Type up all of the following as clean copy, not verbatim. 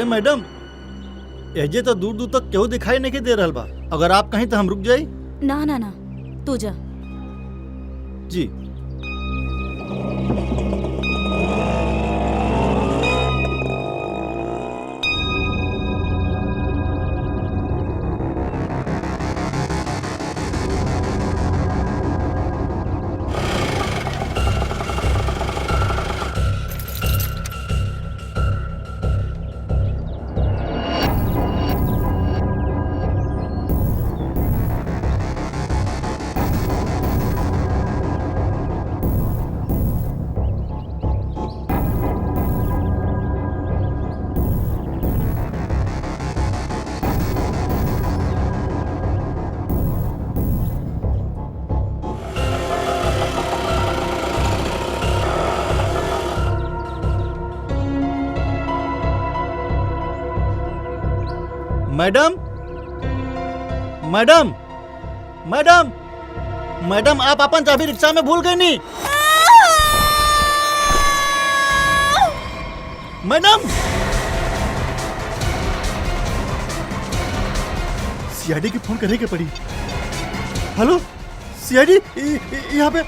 Madam, एजे तो दूर दूर तक केहू दिखाई नहीं दे रहल बा। अगर आप कहीं तो हम रुक जाई। ना ना ना, तू जा। जी। मैडम, मैडम, मैडम, मैडम, आप अपन चाबी रिक्शा में भूल गई नहीं। मैडम, सीआईडी की फोन करने के पड़ी। हेलो सीआईडी, यहाँ पे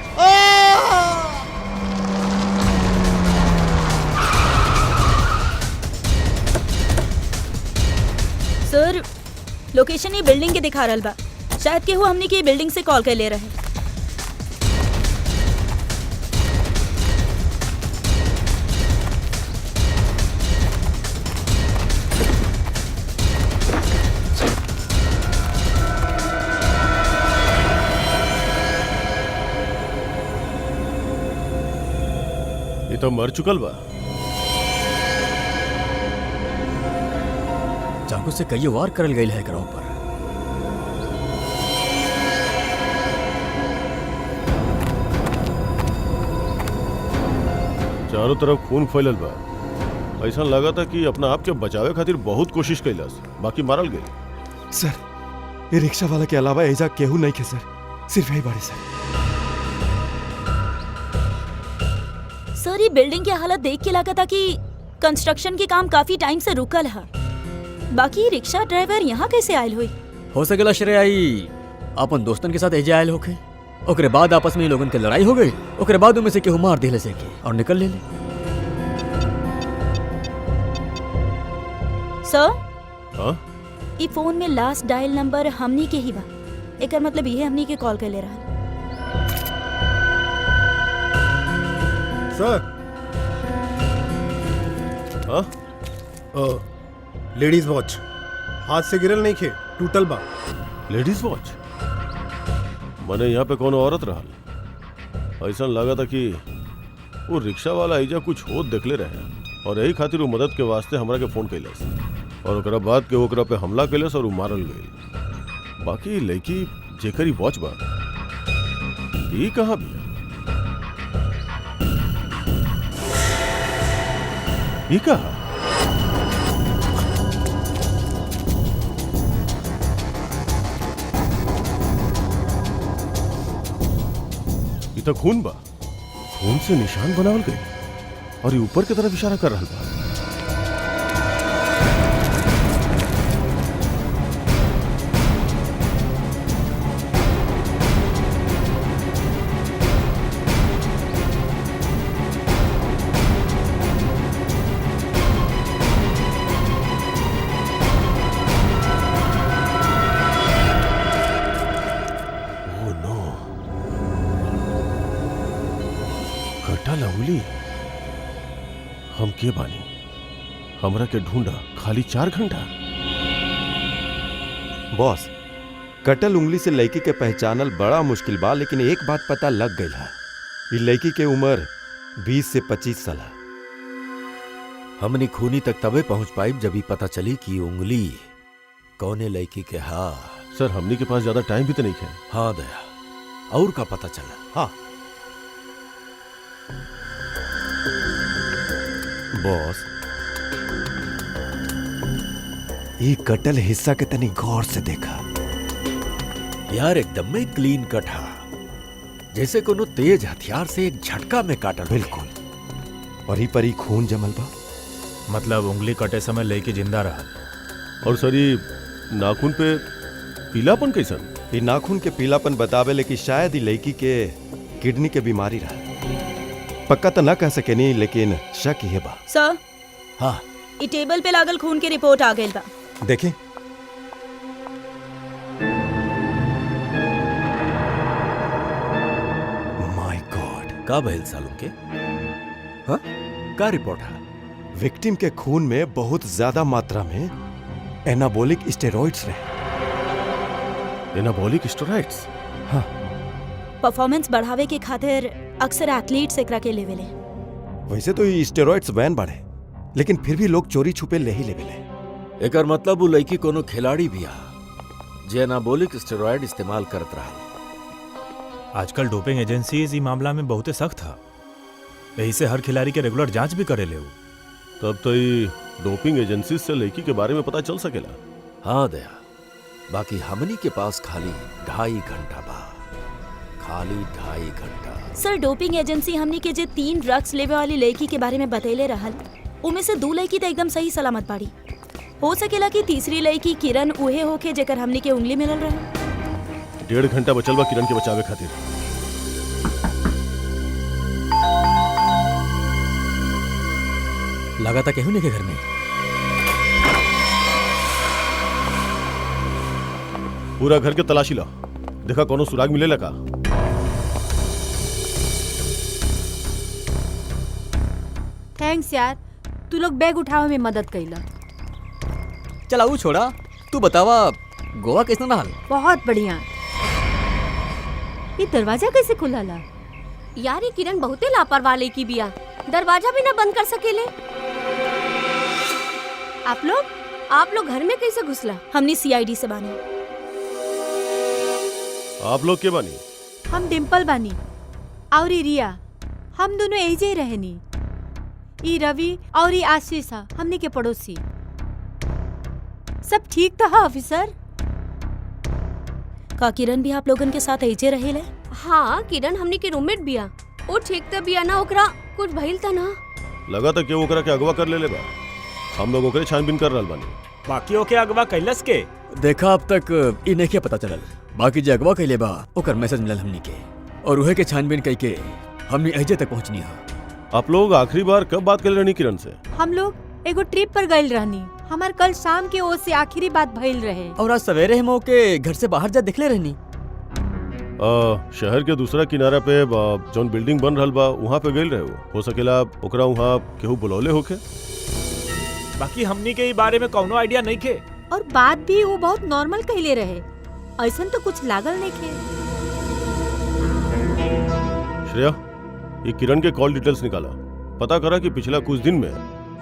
सर, लोकेशन ही बिल्डिंग के दिखा रहल बा। शायद केहू हमनी के बिल्डिंग से कॉल कर ले रहे। ये तो मर चुकल बा। चाकू से कई वार करल गई है एकरा ऊपर। चारों तरफ खून फैलल बा। ऐसा लगा था कि अपना आप के बचावे खातिर बहुत कोशिश कैलस, बाकी मारल गई। सर, ये रिक्शा वाला के अलावा एजा केहू नहीं खे सर, सिर्फ यही बाड़ी सर। सर, ये बिल्डिंग की हालत देख के लगा था कि कंस्ट्रक्शन के काम काफी टाइम से रुकल है। बाकी रिक्शा ड्राइवर यहाँ कैसे आयल हुई? हो सकेला श्रेयाई अपन दोस्तन के साथ एजे आयल होके, ओकरे बाद आपस में ही लोगन के लड़ाई हो गई, ओकरे बाद उनमें से केहू मार दिले से के और निकल ले। सर, हाँ? ई फोन में लास्ट डायल नंबर हमनी के ही बा। एकर मतलब ये हमनी के कॉल कर ले रहा। सर, हाँ? लेडीज वॉच हाथ से गिरल नहीं खे, टूटल बा। Ladies watch? मने यहाँ पे कौन औरत रहल। ऐसा लगा था कि वो रिक्शा वाला ऐजा कुछ होत देखले रहे और यही खातिर वो मदद के वास्ते हमरा के फोन कैलस और ओकरा बाद के ओकरा पे हमला कैलस और वो मारल गई। बाकी लड़की जेकरी वॉच बा, ये कहाँ भी? ये कहा? ये तो खून बा। खून से निशान बनावल गई और ये ऊपर की तरफ इशारा कर रहा बा। लवली, हम के बानी? हमरा के ढूंढा खाली 4 घंटा। बॉस, कटल उंगली से लड़की के पहचानल बड़ा मुश्किल बा, लेकिन एक बात पता लग गई है। ये लड़की के उम्र 20 से 25 साल है। हमनी खूनी तक तबे पहुंच पाई जब ही पता चली कि उंगली कौने लड़की के हा। सर, हमनी के पास ज्यादा टाइम भी तो नहीं है। हाँ दया, और का पता चला? हाँ बॉस, ये कटल हिस्सा के तनी गौर से देखा यार, एकदम में क्लीन कट हा, जैसे कोनो तेज हथियार से एक झटका में काटल। बिल्कुल, परी परी खून जमल बा। मतलब उंगली कटे समय लेके जिंदा रहा। और सर ये नाखून पे पीलापन कैसन? ये नाखून के पीलापन बतावेले कि शायद ही लड़की के किडनी के बीमारी रहा। पक्का तो ना कह सके नहीं, लेकिन शक ही है बा। सर, हाँ ई टेबल पे लागल खून की रिपोर्ट आ गई बा। देखें। माय गॉड, का भइल सालू के? हाँ, का रिपोर्ट है? विक्टिम के खून में बहुत ज्यादा मात्रा में एनाबॉलिक स्टेरॉइड्स रहे। Anabolic steroids? परफॉर्मेंस बढ़ावे के खातिर अक्सर एथलीट्स एकरा के लेवेले। वैसे तो ये स्टेरॉइड्स बैन बढ़े, लेकिन फिर भी लोग चोरी छुपे ले ही लेवेले। एकर मतलब वो लड़की कोनो खिलाड़ी भी आ जे एनाबॉलिक स्टेरॉइड इस्तेमाल करत रहा। आजकल डोपिंग एजेंसीज ई मामला में बहुते सख्त था, यही से हर खिलाड़ी के रेगुलर जांच भी करे ले। तब तो ये डोपिंग एजेंसी से लड़की के बारे में पता चल सकेला। हाँ दया, बाकी हमनी के पास खाली 2.5 घंटा बा, खाली 2.5 घंटा। सर, डोपिंग एजेंसी हमनी के जे 3 ड्रग्स लेवे वाली लड़की के बारे में बतैले रहल, उमे से 2 लड़की तो एकदम सही सलामत बाड़ी। हो सकेला कि तीसरी लड़की किरण उहे होके जेकर हमनी के उंगली मिलल रहे। 1.5 घंटा बचल बा किरण के बचावे खातिर। लगा था केहू नहीं के घर में। पूरा घर के तलाशी ला, देखा कोनो सुराग मिले लगा। थैंक्स यार, तू लोग बैग उठावे में मदद कइला। चला वो छोड़ा, तू बतावा गोवा कैसा रहल? बहुत बढ़िया। ये दरवाजा कैसे खुला ला? यार ये किरण बहुते लापरवाह लड़की बिया, दरवाजा भी ना बंद कर सकेले। आप लोग घर में कैसे घुसला? हमनी सीआईडी से बानी। आप लोग के बानी? हम डिम्पल बानी और ई रिया, हम दोनों एजे ही रहनी। ई रवि और ई आशीष हा, हमने के पड़ोसी। सब ठीक था ऑफिसर? का किरण भी आप लोगन के साथ ऐजे रहेले? हाँ, किरण हमनी के रूममेट बिया। वो ठीक त बिया ना, ओकरा कुछ भइल त ना? लगा था कि ओकरा के अगवा कर ले लेगा। हम लोग ओकरे छानबीन कर रहल बानी। बाकी ओके अगवा कैलस के? देखा अब तक ई नहीं पता चलल। बाकी जे अगवा कैले बा ओकर मैसेज मिलल हमनी के, और उहे के छानबीन कई के हमनी अहिजे तक पहुंचनी है। आप लोग आखिरी बार कब बात कर रहनी किरण से? हम लोग एगो ट्रिप पर गइल रहनी। हमार कल शाम के ओर से आखिरी बात भइल रहे। और आज सवेरे हम ओके घर से बाहर जा दिखले रहनी। शहर के दूसरा किनारा पे जौन बिल्डिंग बन रहल बा वहाँ पे गइल रहे हो सकेला ओकरा वहाँ केहू बुलौले होके। बाकी हमनी के ई बारे में कौनो आइडिया नहीं खे। और बात भी वो बहुत नॉर्मल कहले रहे, ऐसन तो कुछ लागल नहीं खे। श्रेया, ये किरण के कॉल डिटेल्स निकाला, पता करा कि पिछला कुछ दिन में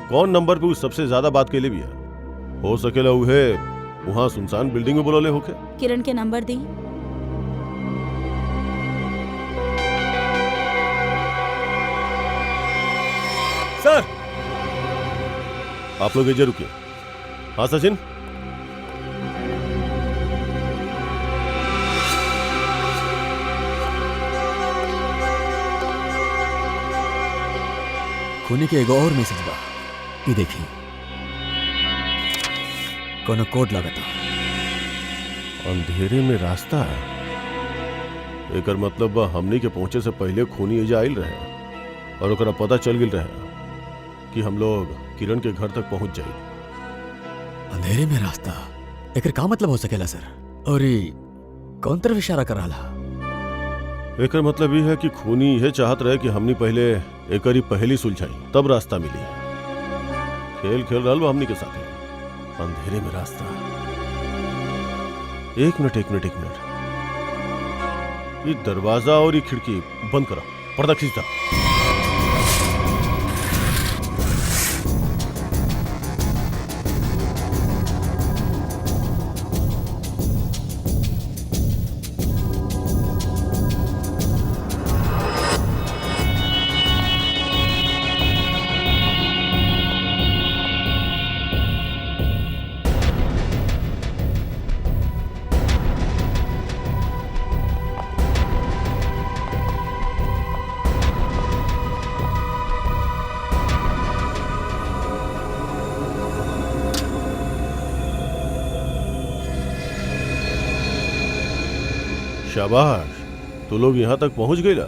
कौन नंबर पे सबसे ज्यादा बात के लिए भी है। हो सकेला उहे वहाँ सुनसान बिल्डिंग में बुलौले होके। किरण के नंबर दी। सर, आप लोग एजे रुकिए। हाँ सचिन, खूनी के एगो और मैसेज बा, ये देखी कोनो कोड लगता। अंधेरे में रास्ता है, एकर मतलब बा हमनी के पहुंचे से पहले खूनी एजा आइल रहे और ओकरा पता चल गिल रहे कि हम लोग किरण के घर तक पहुंच जाए। अंधेरे में रास्ता, एकर का मतलब हो सकेला सर? और ये कौन तरफ इशारा कर रहा? एकर मतलब ये है कि खूनी यह चाहत रहे कि हमनी पहले एकरी पहली सुलझाई, तब रास्ता मिली। खेल खेल रहा बा हमनी के साथ। अंधेरे में रास्ता। एक मिनट ये दरवाजा और ये खिड़की बंद करा, पर्दा खींचता। शाबाश, तू लोग यहाँ तक पहुँच गई ला।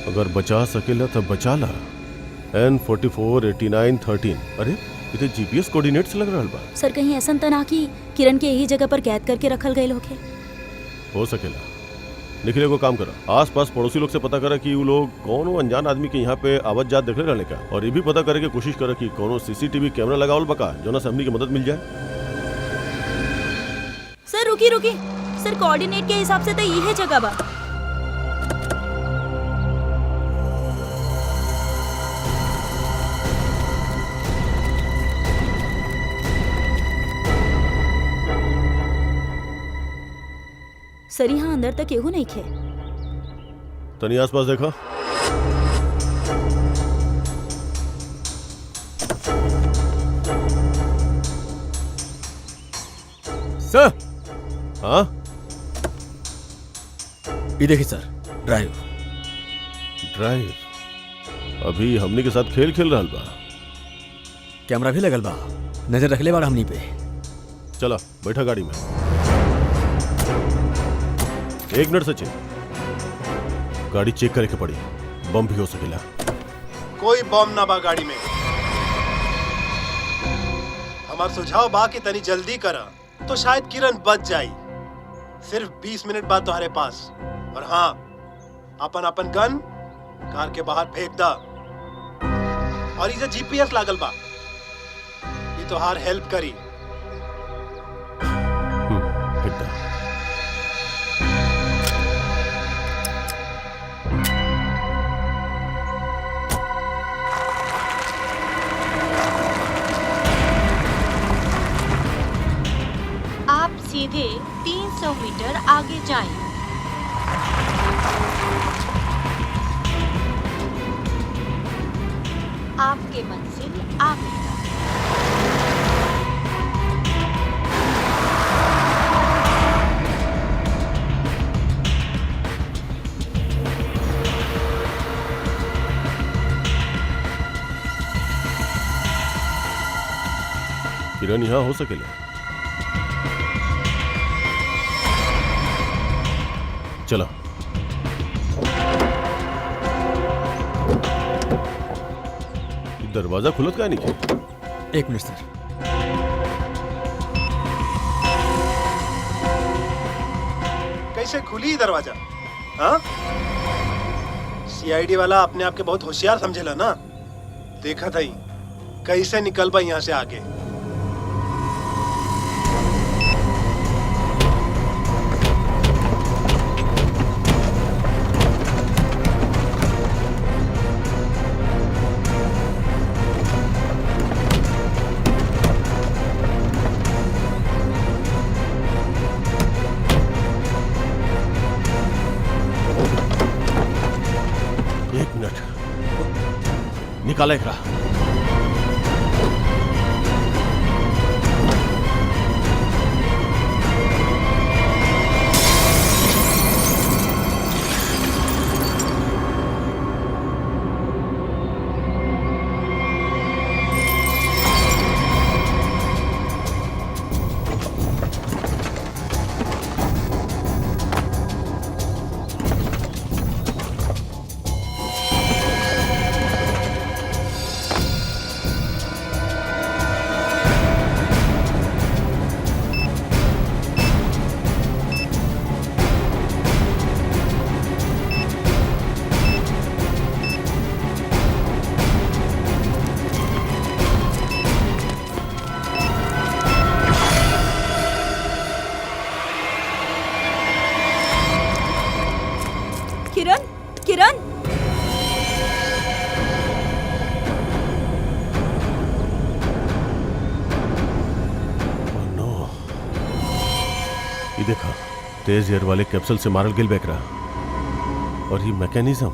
अगर बचा सकेला तब बचा ला। N44 89 13। अरे इधर जीपीएस कोऑर्डिनेट्स लग रहा बा। सर कहीं ऐसा त ना कि किरण के यही जगह पर कैद करके रखल गए होखे। हो सकेला। निखिले को काम करा, आस-पास पड़ोसी लोग से पता करा कि वो लोग कौनो अनजान आदमी के यहाँ पे आवत जात देखले रहने का, और ये भी पता करे के कोशिश करा कि कौनो सीसीटीवी कैमरा लगावल बका जोना से हमनी की मदद मिल जाए। सर रुकी रुकी, सर कोऑर्डिनेट के हिसाब से तो यही जगह बा। सर यहाँ अंदर तक केहू नहीं खे। तनी आसपास देखा। सर। हाँ ये देखिए सर, ड्राइव। अभी हमनी के साथ खेल खेल रहा बा। कैमरा भी लगल बा, नजर रख ले बार हमनी पे। चला बैठा गाड़ी में। 1 मिनट सचिन, गाड़ी चेक करे के पड़ी, बम भी हो सकेला। कोई बम ना बा गाड़ी में। हमार सुझाव बा कि तनी जल्दी करा तो शायद किरण बच जाई। सिर्फ 20 मिनट बाद तुम्हारे पास। और हाँ, अपन गन कार के बाहर फेंक दा। और इसे जीपीएस लागल बा, ये तोहार हेल्प करी। फेंक दा। आप सीधे 300 मीटर आगे जाएं। आपके मंजिल आ गई। किरण यहाँ हो सकेला। चला। दरवाजा खुलत का नहीं? 1 मिनट सर। कैसे खुली दरवाजा? हाँ? सीआईडी वाला अपने आप के बहुत होशियार समझेला ना। देखा था ही कैसे निकल बा यहाँ से आगे। निकाला एकरा। किरण, किरण, नो, ये देखा तेज एयर वाले कैप्सूल से मारल गिल बैक रहा। और ये मैकेनिज्म,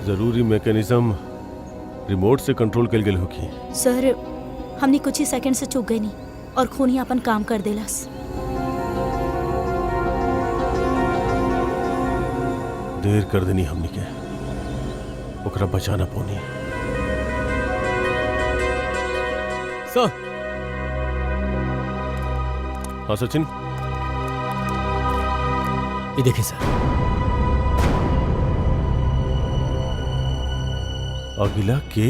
जरूरी मैकेनिज्म रिमोट से कंट्रोल कर गेल होगी। सर हमने कुछ ही सेकंड से चूक गई नहीं और खून ही अपन काम कर देलस। देर कर देनी हमनी के, ओकरा बचाना पौनी। सर हाँ सचिन, ये देखिए सर। अगिला के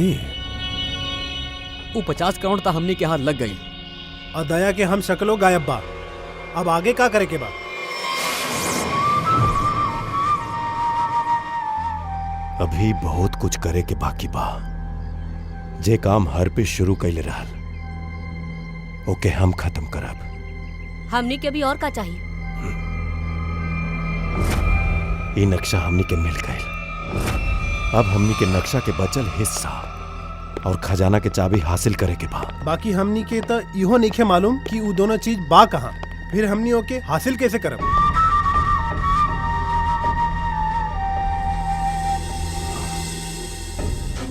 वो 50 करोड़ था हमने के हाथ लग गई। और दया के हम शक्लो गायब बा। अब आगे का करे के बा? अभी बहुत कुछ करे के बाकी बा। जे काम हर पे शुरू कैले रहल ओके हम खत्म करब। हमनी के भी और का चाहिए? ये नक्शा हमनी के मिल गए। अब हमनी के नक्शा के बचल हिस्सा और खजाना के चाबी हासिल करे के बा। बाकी हमनी के तो इहो नहीं मालूम कि वो दोनों चीज बा कहाँ। फिर हमनी ओके हासिल कैसे करब?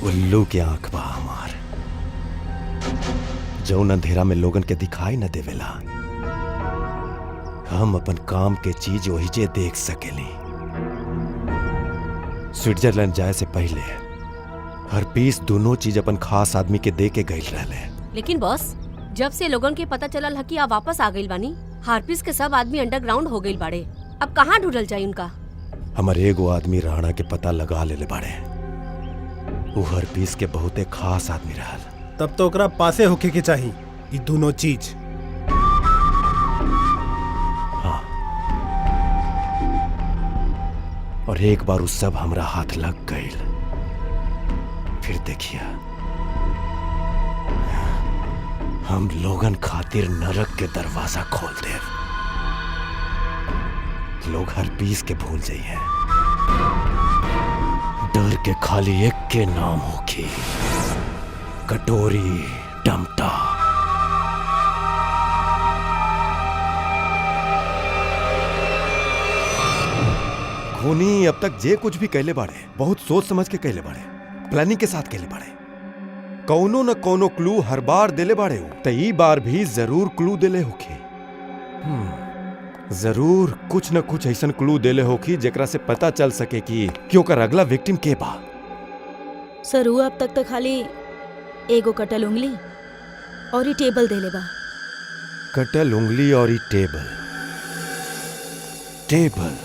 उल्लू के आंख बा हमार, जौन अंधेरा में लोगन के दिखाई न देवेला। हम अपन काम के चीज वही जे देख सकेली। स्विट्जरलैंड जाए से पहले हर पीस दोनों चीज अपन खास आदमी के दे के गई रहले। लेकिन बॉस, जब से लोगन के पता चलल है कि आप वापस आ गइल बानी, हार्पिस के सब आदमी अंडरग्राउंड हो गइल बाड़े। अब कहाँ ढूंढल जाए उनका? हमार एगो आदमी राणा के पता लगा लेले बाड़े। वो हर पीस के बहुते खास आदमी रहल। तब तो ओकरा पासे होके के चाहिए ये दोनों चीज। हाँ, और एक बार उस सब हमरा हाथ लग गई, फिर देखिए हम लोगन खातिर नरक के दरवाजा खोल दे। लोग हर पीस के भूल जाइए। डर के खाली एक के नाम होगी, कटोरी डमटा। खूनी अब तक जे कुछ भी कहले बाड़े बहुत सोच समझ के कहले बाड़े, प्लानिंग के साथ कहले बाड़े। कौनो न कौनो क्लू हर बार देले बाड़े हो, त ई बार भी जरूर क्लू देले होखे। जरूर कुछ न कुछ ऐसा क्लू देले होखी जेकरा से पता चल सके कि ओकर अगला विक्टिम के बा। सर वो अब तक तो खाली एगो कटल उंगली और ही टेबल देले बा। कटल उंगली और ई टेबल। टेबल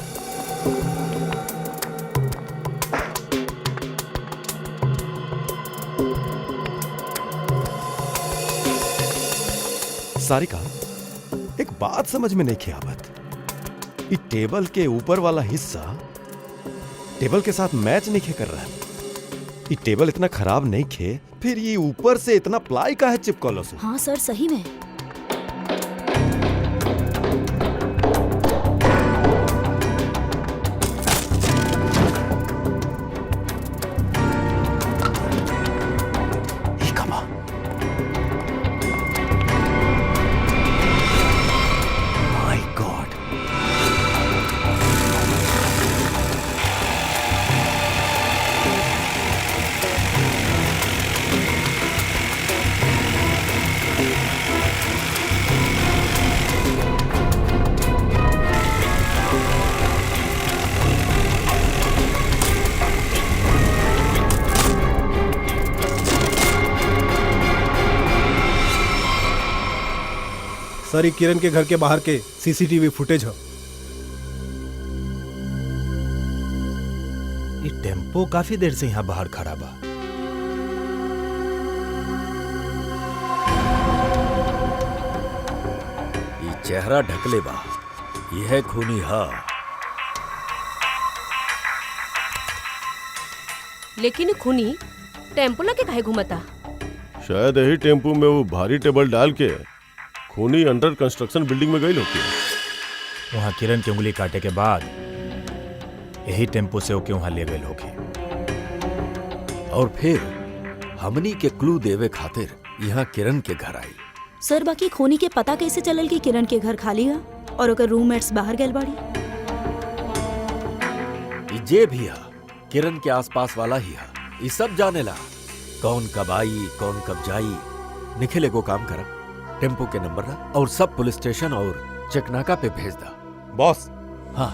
सारिका, एक बात समझ में नहीं आवत। ई टेबल के ऊपर वाला हिस्सा टेबल के साथ मैच नहीं कर रहा है। ये टेबल इतना खराब नहीं खे, फिर ये ऊपर से इतना प्लाई का है चिपकलो से। हाँ सर, सही में। सर, ये किरण के घर के बाहर के सीसीटीवी फुटेज हो। ये टेम्पो काफी देर से यहाँ बाहर खड़ा बा। ये चेहरा ढकले बा, यह खूनी हा। लेकिन खूनी टेम्पो लगे काहे घूमता? शायद यही टेम्पो में वो भारी टेबल डाल के खूनी अंडर कंस्ट्रक्शन बिल्डिंग में गई होती है। वहाँ किरण की उंगली काटे के बाद यही टेम्पो से होके वहाँ ले गए होगी। और फिर हमनी के क्लू देवे खातिर यहाँ किरण के घर आई। सर, बाकी खूनी के पता कैसे चलल कि किरण के घर खाली है और ओकर रूममेट्स बाहर गए बाड़ी? जे भी है किरण के आसपास वाला ही है। ये सब जानेला कौन कब आई कौन कब जाई। निखिल एगो काम करा, टेम्पो के नंबर ला और सब पुलिस स्टेशन और चेकनाका पे भेज दा। बॉस, हाँ,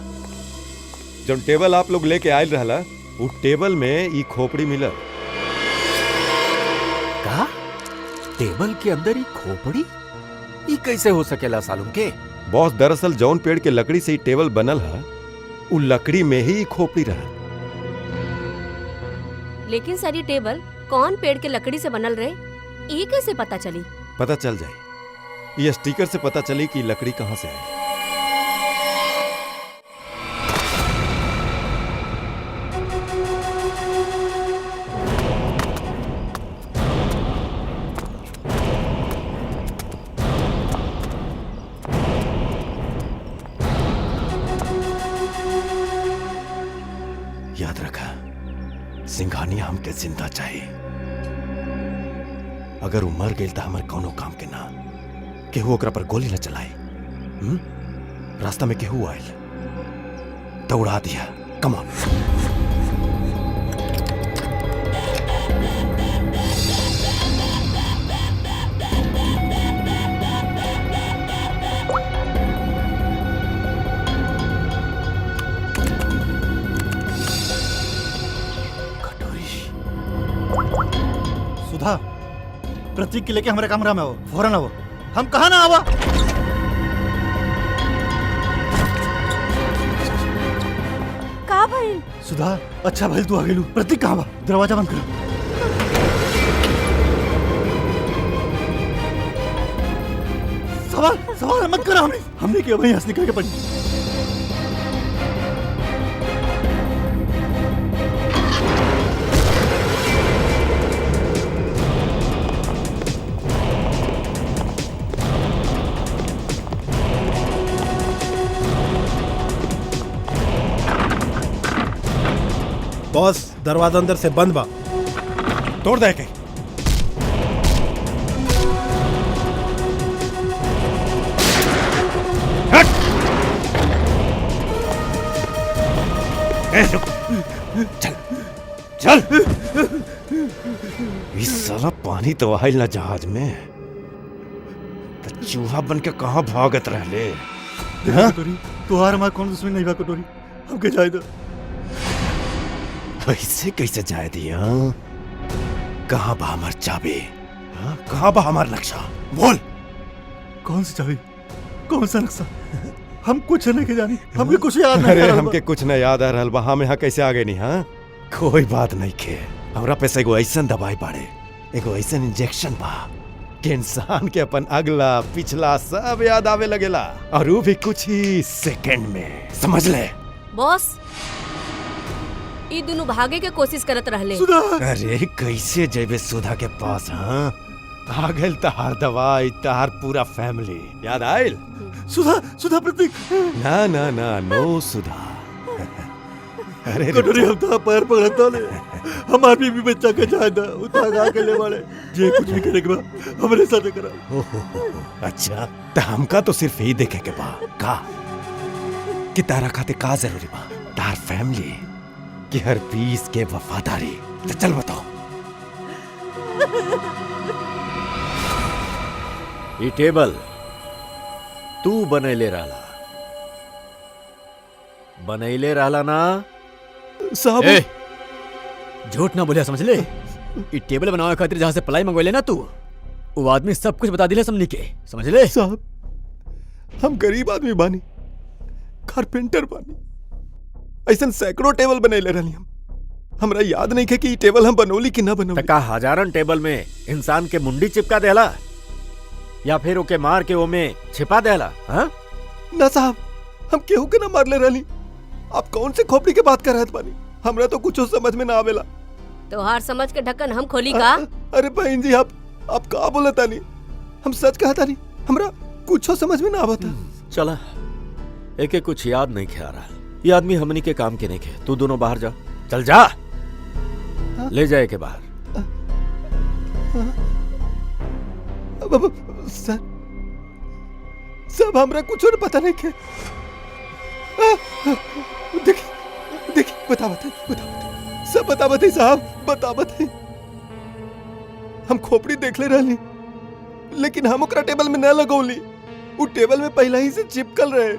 जो टेबल आप लोग लेके आयल रहला, वो टेबल में ई खोपड़ी मिलल। कहा टेबल के अंदर ही खोपड़ी? ये कैसे हो सकेला सालूम के? बॉस दरअसल जौन पेड़ के लकड़ी से ही टेबल बनल है उ लकड़ी में ही खोपड़ी रहा। लेकिन सर ये टेबल कौन पेड़ के लकड़ी से बनल रहे ये कैसे पता चली? पता चल जाए, ये स्टिकर से पता चली कि लकड़ी कहां से आई। याद रखा, सिंघानिया हमके जिंदा चाहिए। अगर वो मर गई तो हमारे कौनो काम के ना, केहू ओकरा पर गोली न चलाए। रास्ता में केहू आयल तो उड़ा दिया। Come on. सुधा, प्रतीक के लेके हमारे कमरा में आओ, फौरन आओ। हम कहा ना आवा। का भइल? सुधा, अच्छा भइल तू आ गेलू। प्रतीक कहाँ बा? दरवाजा बंद करो। सवाल मत करो। हमने क्यों भाई हंस निकल के पड़ी। बॉस दरवाजा अंदर से बंद बा। तोड़ दे के। चल चल। इस साला पानी तो आयल ना जहाज में, तो चूहा बन के कहाँ भागत रहले। कटोरी, तुहार हमार कौन दुश्मन नहीं बा कटोरी। हमके जाए दो। ऐसे कैसे जाए दिया? कहाँ बा हमार चाबी? कहाँ बा हमार नक्शा? बोल। कौन सी चाबी? कौन सा नक्शा? हम कुछ नहीं के जानी। हमके कुछ याद नहीं। अरे हमके कुछ न याद आ रहल बा। हम यहाँ कैसे आ गए नहीं? हाँ, कोई बात नहीं के। हमरा पैसे एगो ऐसन दवाई बाड़े, एगो ऐसन इंजेक्शन बा कि इंसान के अपन अगला पिछला सब याद आवे लगेला, और वो भी कुछ ही सेकंड में। समझ ले बॉस, ये दोनों भागे के कोशिश करत रहले। अरे कैसे जेबे सुधा के पास? हाँ, आ गइल तहार दवाई, तहार पूरा फैमिली याद आयल। सुधा प्रतीक। ना ना ना, नो सुधा। अरे कटोरी, हम तो पैर पकड़ता ले। हमार बीवी बच्चा के जायदा उठा के ले वाले जे कुछ भी करे के बा हमरे साथ करा। अच्छा, तो हमका तो सिर्फ यही देखे के बा का कि तारा खाते का जरूरी बा? तार फैमिली कि हर पीस के वफादारी? तो चल बताओ। ये टेबल तू बनैले रहला ना? साहब, झूठ ना बोलिया, समझ ले। ये टेबल बनावे खातिर जहाँ से पलाई मंगवाइले ना तू, वो आदमी सब कुछ बता दिले समझ के, समझ ले। साहब, हम गरीब आदमी बानी, कारपेंटर बानी। ऐसा सैकड़ों टेबल बनैले रहनी हम। हमरा याद नहीं है कि टेबल हम बनौली कि ना बनौली। का हजारन टेबल में इंसान के मुंडी चिपका देला या फिर ओके मार के ओमे छिपा देला? हाँ ना साहब, हम केहू के ना मारले रहनी। आप कौन से खोपड़ी के बात कर रहे बानी? हमरा तो कुछ समझ में ना आवेला। तोहार समझ के ढक्कन हम खोली का? अरे बहन जी, आप का बोलता नहीं? हम सच कहता नहीं, हमरा कुछ समझ में ना आवता। चला, एके कुछ याद नहीं खे आ रहा। ये आदमी हमनी के काम के नहीं खे। तू दोनों बाहर जा, चल जा। ले जाए के बाहर। सर, सब हमरा कुछ और पता नहीं के। देखिए, बता सब बता साहब, बता। हम खोपड़ी देख ले रहली, लेकिन हम ओकरा टेबल में न लगौली। वो टेबल में पहला ही से चिपकल रहे,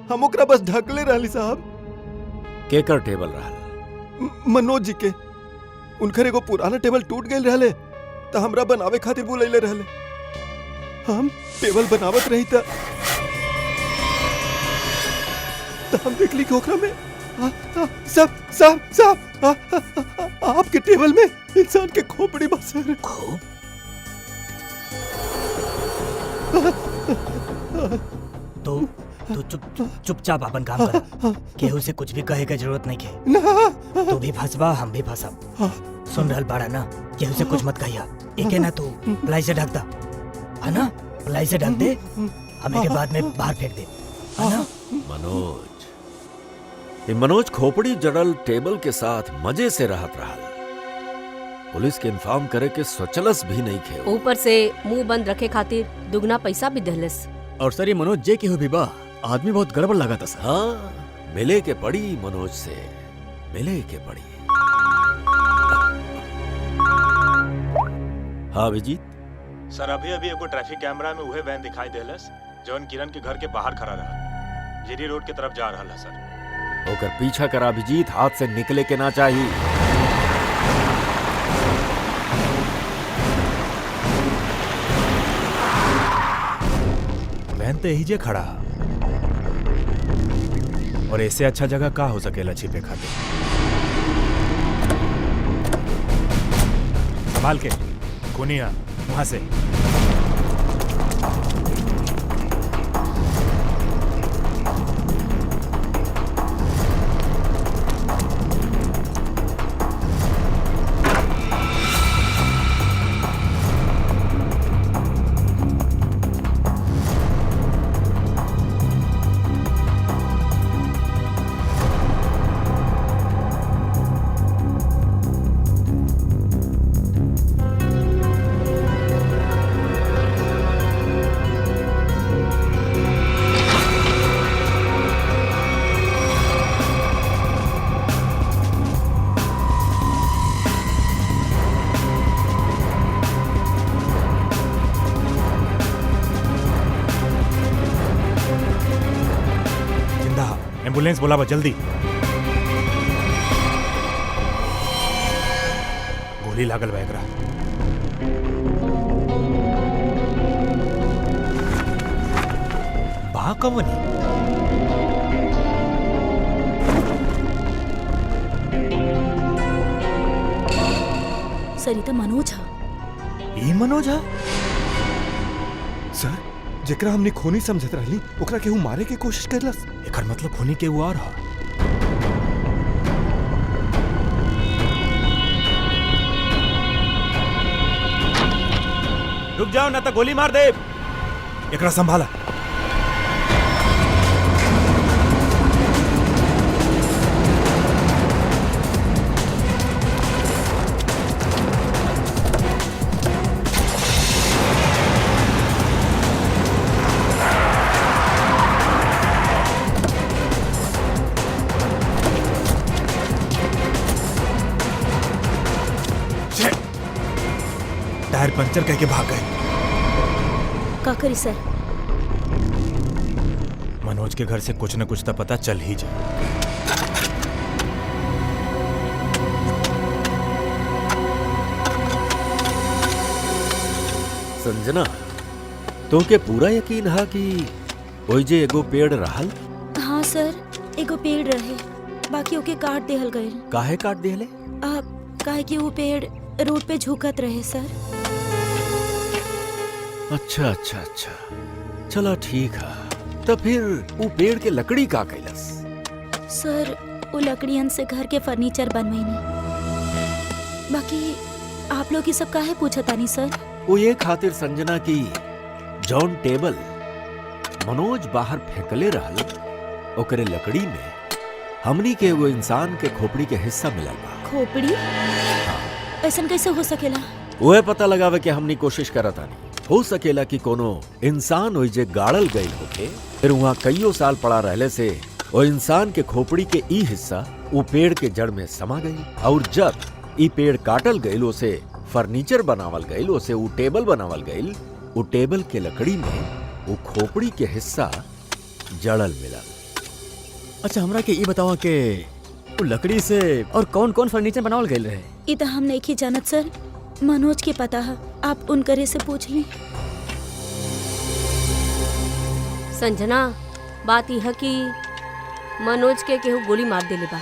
हम ओकरा बस ढकले रहली साहब। केकर टेबल रहल? मनोज जी के। उनकर एगो पुराना टेबल टूट गए रहले, तो हमरा बनावे खातिर बुलैले रहले। हम टेबल बनावत रही था तो हम देख ली कि ओकरा में सब सब सब आपके टेबल में इंसान के खोपड़ी बस सर। तो चुपचाप अपन काम कर, केहू से कुछ भी कहे के जरूरत नहीं के। ना तू भी फंसबा, हम भी फंसब। सुन रहल बाड़ा ना, केहू से कुछ मत कहिया। एके ना तू प्लाई से ढक दा, है ना? प्लाई से ढक दे, हमें के बाद में बाहर फेंक दे, है ना? मनोज खोपड़ी जड़ल टेबल के साथ मजे से रहत रहल। पुलिस के इन्फॉर्म करे के सोचलस भी नहीं खे। ऊपर से मुंह बंद रखे खातिर दुगना पैसा भी दहलस। और सर ये मनोज जे केहू भी बा, आदमी बहुत गड़बड़ लगा था सर। हाँ, मिले के पड़ी मनोज से, मिले के पड़ी। हाँ अभिजीत सर, अभी एगो ट्रैफिक कैमरा में उहे वैन दिखाई देलस जौन किरण के घर के बाहर खड़ा रहा, जीरी रोड की तरफ जा रहा है सर। होकर पीछा कर अभिजीत, हाथ से निकले के ना चाहिए। वैन तो यही जे खड़ा, और ऐसे अच्छा जगह का हो सकेला छिपे खातिर। संभाल के खुनिया वहां से। एम्बुलेंस बोला बा जल्दी। गोली लागल बा एकरा। बा कवनी सरिता मनोज हा। ई मनोज हा? सर जेकरा हमने खूनी समझत रहली ओकरा केहू मारे के कोशिश करलस। एकर मतलब खूनी के और हा। रुक जाओ ना तो गोली मार दे। एकरा संभाला। टायर पंचर कह के भाग गए। का करी सर? मनोज के घर से कुछ न कुछ तो पता चल ही जाए। संजना, तो के पूरा यकीन है कि ओई जे एगो पेड़ रहल? हाँ सर, एगो पेड़ रहे, बाकी ओके काट देहल गए। काहे काट देहले? काहे कि वो पेड़ रोड पे झुकत रहे सर। अच्छा अच्छा अच्छा, चला ठीक है। तो फिर वो पेड़ के लकड़ी का कैलस? सर वो लकड़ियन से घर के फर्नीचर बनवाईनी। बाकी आप लोग ये सब काहे पूछतानी सर? वो ये खातिर संजना की जॉन टेबल मनोज बाहर फेंकले रहल, ओकरे लकड़ी में हमनी के वो इंसान के खोपड़ी के हिस्सा मिलल बा। खोपड़ी? ऐसा कैसे हो सकेला? वह पता लगावे के हमनी कोशिश करत आनी। हो सकेला कि कोनो इंसान ओइजे गाड़ल गई होके, फिर वहाँ कईयों साल पड़ा रहले से वो इंसान के खोपड़ी के ई हिस्सा वो पेड़ के जड़ में समा गई, और जब ई पेड़ काटल गईल उसे फर्नीचर बनावल गईल, उसे वो टेबल बनावल गईल, वो टेबल के लकड़ी में वो खोपड़ी के हिस्सा जड़ल मिलल। अच्छा हमरा के ई बतावा के वो लकड़ी से और कौन कौन फर्नीचर बनावल गईल रहे? ई तो हम नहीं जानत सर, मनोज के पता है, आप उनकरे से पूछ ली। संजना, बात यह कि मनोज के केहू गोली मार देले बा।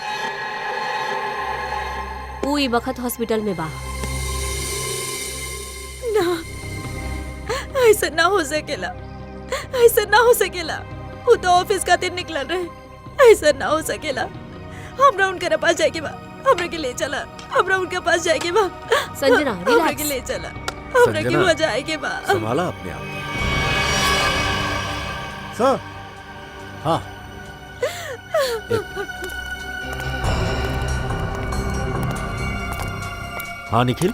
ऊ ई वक्त हॉस्पिटल में बा। ना, ऐसा ना हो सकेला, ऐसा ना हो सकेला। वो तो ऑफिस खातिर निकलल रहे। ऐसा ना हो सकेला। हमरा उनके पास जाएके बा। हमरा के ले चला। हमरा उनके पास जाएके बा। संजना, हमरा रिलैक्स। के ले चला। हमरा के वहाँ जाएके बा। संभाला अपने आप। सर, हाँ हाँ निखिल,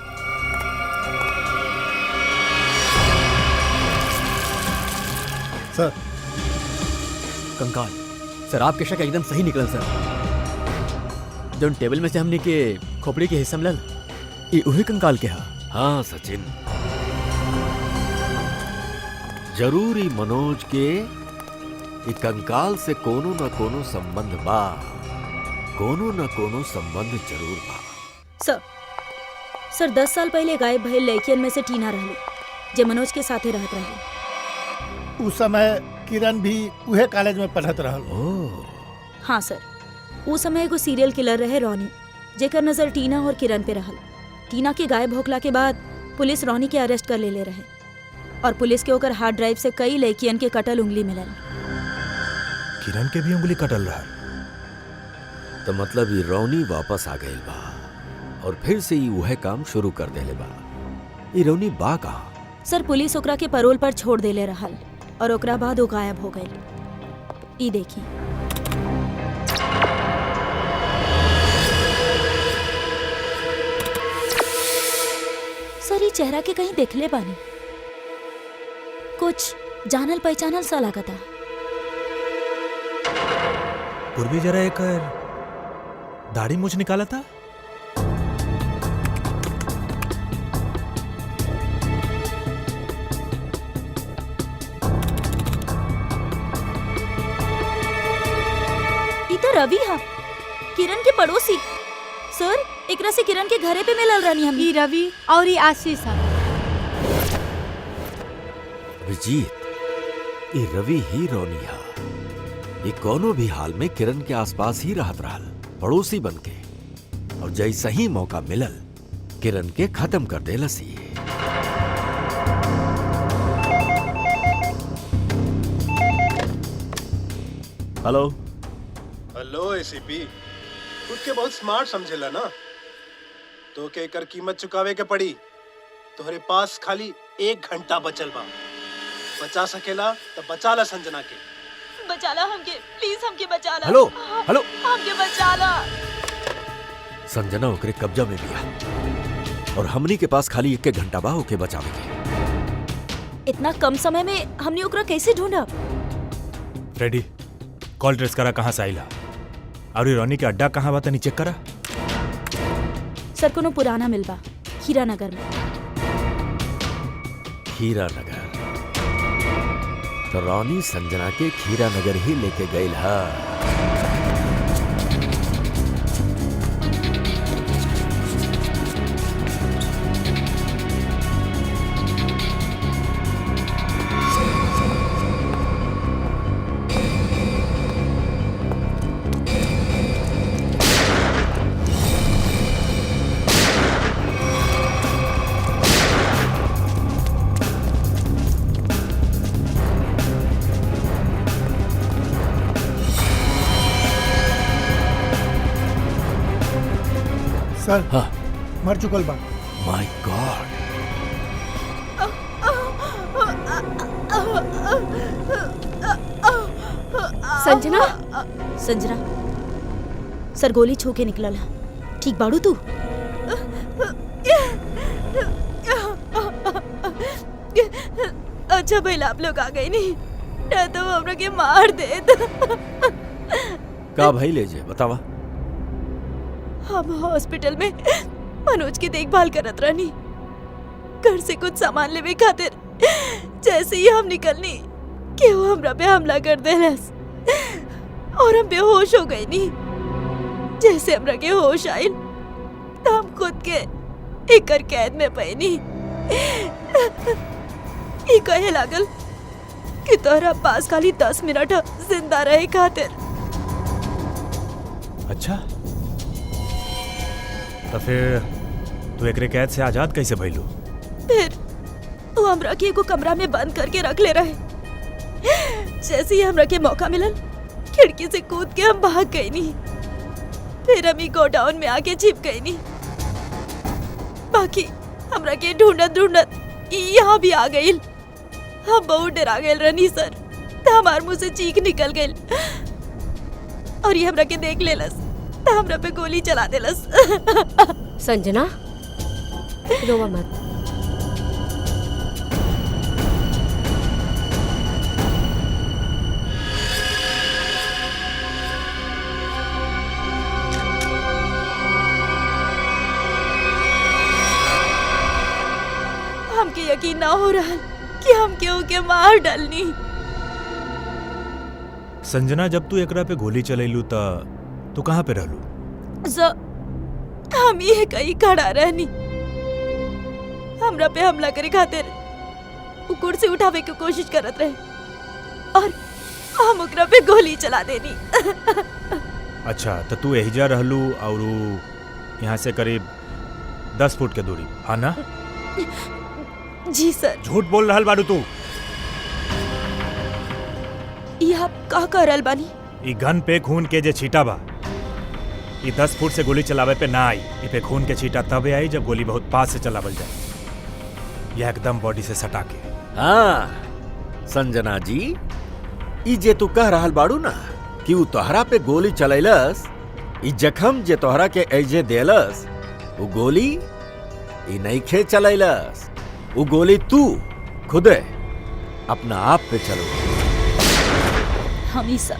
सर, कंकाल। सर आपके शक एकदम सही निकल सर। जो टेबल में से हमने के खोपड़ी के हिस्सा मिलल, ये उही कंकाल के हा। हाँ सचिन, जरूरी मनोज के ई कंकाल से कोनो न कोनो संबंध बा। कोनो न कोनो संबंध जरूर बा। सर 10 साल पहले गायब भइल लड़कियन में से टीना रहली, जे मनोज के साथे रहत रहली। उस समय किरण भी उहे कॉलेज में पढ़त रहल। ओह, हाँ सर, उस समय एगो सीरियल किलर रहे रॉनी, जेकर नजर टीना और किरण पे रहल। टीना के गायब होखला के बाद पुलिस रॉनी के अरेस्ट कर ले रहे और पुलिस के ओकर हार्ड ड्राइव से कई लड़कियन के कटल उंगली मिलल। किरण के भी उंगली कटल रहा। तो मतलब ये रौनी वापस आ गई बा और फिर से ही वह काम शुरू कर देले बा। ये रौनी बा कहाँ? सर पुलिस ओकरा के परोल पर छोड़ देले रहल और ओकरा बाद वो गायब हो गई। ई देखी। सर ये चेहरा के कहीं देखले बानी, कुछ जानल पहचानल सा लागता। पूर्वी जरा एक दाढ़ी मूछ निकाला था। ई तो रवि हा, किरण के पड़ोसी। सर एकरा से किरण के घरे पे मिलल रहनी हम। ई रवि और ई आशीष हा। विजीत, ये रवि ही रौनी हा। ये कोनो भी हाल में किरण के आसपास ही रहत रहल, पड़ोसी बनके, और जैसा ही मौका मिलल किरण के खत्म कर देलस। ही हेलो हेलो एसीपी, खुद के बहुत स्मार्ट समझेला ना। तो के कर कीमत चुकावे के पड़ी। तोहरे पास खाली 1 घंटा बचल बा। बचा सकेला तो बचा ला संजना के। बचाला हमके, प्लीज हमके बचाला। हेलो हेलो, हमके बचाला। संजना ओकरे कब्जा में बिया और हमनी के पास खाली 1 घंटा बा ओके बचावे के। इतना कम समय में हमने ओकरा कैसे ढूंढा? रेडी, कॉल ट्रेस करा कहाँ से आइला और ये रॉनी के अड्डा कहाँ बा तनी चेक करा। सर कोनो पुराना मिलबा हीरानगर में। हीरानगर? तो रौनी संजना के हीरानगर ही लेके गई हा। सर, हाँ, मर चुकल बा। माय गॉड। संजना, संजना, सर गोली छू के निकलल हा। ठीक बाड़ू तू? अच्छा भइल आप लोग आ गए नहीं, ना तो वो हमरा के मार देत। का भाई ले जे बतावा। हम हॉस्पिटल में मनोज की देखभाल करत रहनी। घर से कुछ सामान लेवे खातिर जैसे ही हम निकलनी कि वो हमरा पे हमला कर देलस और हम बेहोश हो गए नी। जैसे हमरा के होश आइल तो हम खुद के एकर कैद में पैनी। ई कहे लागल कि तोहरा पास खाली 10 मिनट जिंदा रहे खातिर। अच्छा, तो फिर तू एकरे कैद से आजाद कैसे भइलू? फिर वो हमरा के एगो कमरा में बंद करके रख ले रहे। जैसे ही हमरा के मौका मिलल, खिड़की से कूद के हम भाग गई नहीं। फिर हम गोडाउन में आके छिप गई नहीं। बाकी हमरा के ढूंढत ढूंढत यहाँ भी आ गई। हम बहुत डरा गए रहनी सर, तो हमार मुंह से चीख निकल गई और ये हमरा के देख लेलस, तो हमरा पे गोली चला देलस। संजना, रोवा मत। हमके यकीन ना हो रहा कि हम केहू के मार डालनी। संजना, जब तू एकरा पे गोली चलैलू त तू कहाँ पे रहलू? हम ये कहीं खड़ा रहनी। हमरा पे हमला करे खातिर वो कुर्सी उठावे की कोशिश करत रहे और हम ओकरा पे गोली चला देनी। अच्छा, तो तू एहिजा रहलू और यहाँ से करीब 10 फुट के दूरी, हाँ ना? जी सर। झूठ बोल रहल बाड़ू तू। ये आप का कह रहल बानी? ई गन पे खून के जे छींटा बा, ई 10 फुट से गोली चलावे पे ना आई। ई पे खून के छींटा तबे आई जब गोली बहुत पास से चलावल जाए, यह एकदम बॉडी से सटा के। हाँ संजना जी, ई जे तू कह रहल बाड़ू ना कि ऊ तोहरा पे गोली चलैलस, ई जखम जे तोहरा के ऐजे देलस, वो गोली ई नइखे चलैलस। वो गोली तू खुदे अपना आप पे चलो। हम ही सब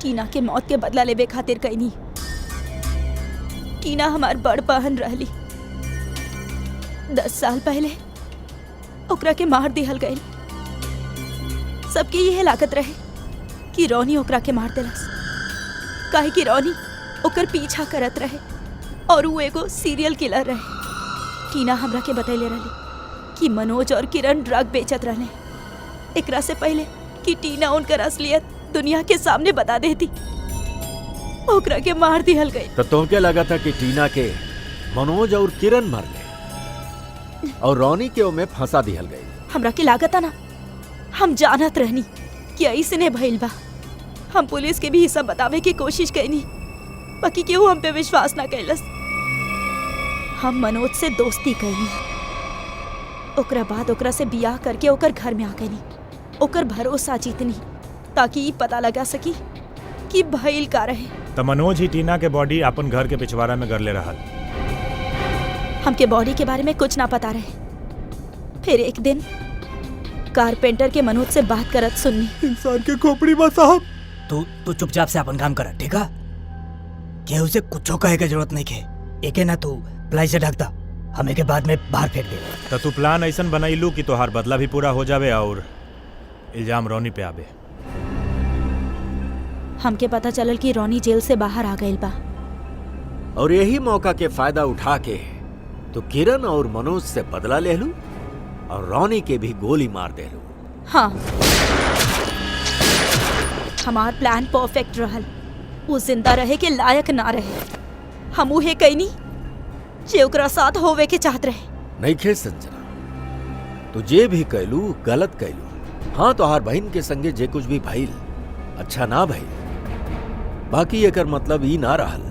टीना के मौत के बदला लेवे खातिर कईनी। टीना हमार बड़ बहन रहली। 10 साल पहले ओकरा के मार दिहल गए। सबके यह लागत रहे कि रोनी ओकरा के मार देलस, काहे कि रोनी ओकर पीछा करत रहे और वो एगो सीरियल किलर रहे। टीना हमरा के बतैले रहली कि मनोज और किरण ड्रग बेचत रहले। एकरा से पहले कि टीना उनकर असलियत दुनिया के सामने बता देती, ओकरा के मार दिहल गई। तो तुमके लगा था कि टीना के मनोज और किरण मर गए और रोनी के ओमे फंसा दिहल गई। हमरा के लागत ना, हम जानत रहनी कि ऐसने भइल बा। हम पुलिस के भी हिस्सा बतावे की कोशिश कईनी, बाकी केहू हम पे विश्वास ना कैलस। हम मनोज से दोस्ती कईनी, ओकरा बाद ओकरा से बियाह करके ओकर घर में आ गईनी। ओकर भरोसा जीतनी ताकि ई पता लगा सकी कि भइल का रहे। तो मनोज ही टीना के बॉडी अपन घर के पिछवाड़ा में गरले रहल। हमके बॉडी के बारे में कुछ ना पता रहे। फिर एक दिन कारपेंटर के मनोज से बात करत सुननी। इंसान के खोपड़ी बा साहब। तू चुपचाप से अपन काम कर, ठीक है? केहू से कुछो कहे के जरूरत नहीं के। एके ना तू प्लाई से ढकता, हमें के बाद में बाहर फेंक दे। तो तू प्लान ऐसन बनैलू कि तोहार बदला भी पूरा हो जावे और इल्जाम रोनी पे आवे। हमके पता चलल कि रोनी जेल से बाहर आ गइल बा और यही मौका के फायदा उठा के तो किरण और मनोज से बदला ले लू और रोनी के भी गोली मार दे लू। हाँ, हमार प्लान परफेक्ट रहल। वो जिंदा रहे के लायक ना रहे। हम उहे कईनी जे ओकरा साथ होवे के चाहत रहे। नहीं खे संजना, तू जे भी कहलू गलत कहलू। हाँ, तोहार बहन के संगे जे कुछ भी भइल अच्छा ना भइल, बाकी एकर मतलब ई ना रहल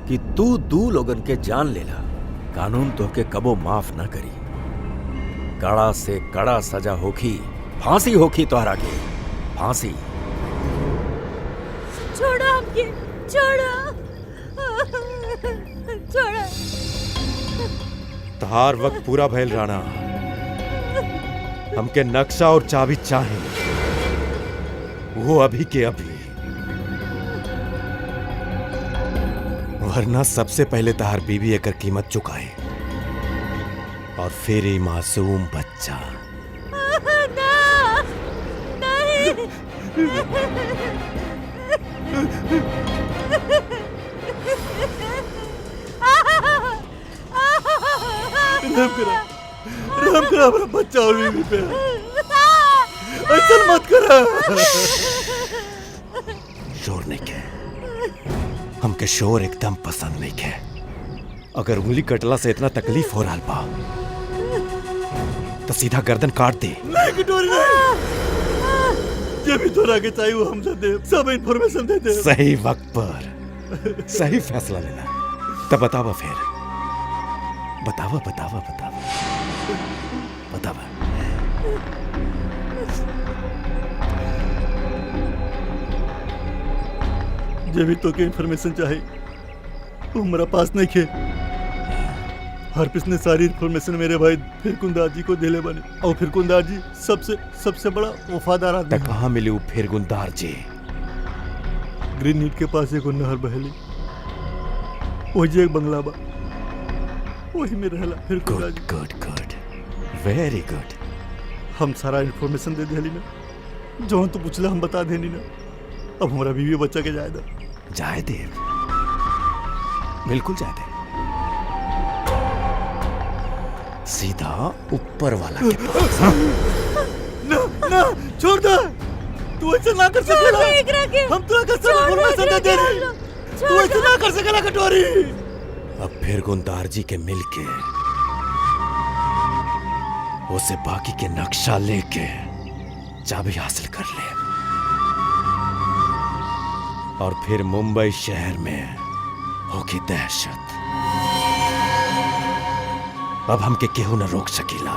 कि तू 2 लोगन के जान लेला। कानून तोहके कबो माफ ना करी। कड़ा से कड़ा सजा होखी, फांसी होखी तोहरा के, फांसी। छोड़ो हमके, छोड़ो, छोड़ो। तहार वक्त पूरा भइल राणा। हमके नक्शा और चाबी चाहे, वो अभी के अभी, वरना सबसे पहले तहार बीवी एकर कीमत चुकाए और फिर ये मासूम बच्चा। ना, नहीं। राम करा हमारा बच्चा और बीवी पे। ऐसा मत करा। शोर नहीं के, हमके शोर एकदम पसंद नहीं है। अगर उंगली कटला से इतना तकलीफ हो रहा बा तो सीधा गर्दन काट दे। नहीं कटोरी नहीं। जे भी तोरा के चाहिए वो हमसे दे, सब इंफॉर्मेशन दे दे। सही वक्त पर सही फैसला लेना। तब बतावा फिर, बतावा बतावा बतावा बतावा। जे भी तो के इंफॉर्मेशन चाहिए वो हमारा पास नहीं खे। हरपिस ने सारी इंफॉर्मेशन मेरे भाई फिरकुंदार जी को दिले बने, और फिरकुंदार जी सबसे बड़ा वफादार आदमी। कहाँ मिली वो फिरकुंदार जी? ग्रीन नीट के पास एक नहर बहेली, वही एक बंगला बा, वही में रहला फिरकुंदार जी। Good good very good. हम सारा इंफॉर्मेशन दे दिली ना, जो तो पूछला हम बता देनी ना। अब हमारा बीवी बच्चा के जाए जाए दे, बिल्कुल जाए दे। सीधा ऊपर वाला के पास। ना ना छोड़ दे, तू ऐसा ना कर सकेला। हम तो कसम इंफॉर्मेशन दे रहे, तू ऐसा ना कर सकेला कटोरी। अब फिरकुंदार जी के मिलके उसे बाकी के नक्शा लेके चाबी हासिल कर ले, और फिर मुंबई शहर में होगी दहशत। अब हमके केहू न रोक सकीला।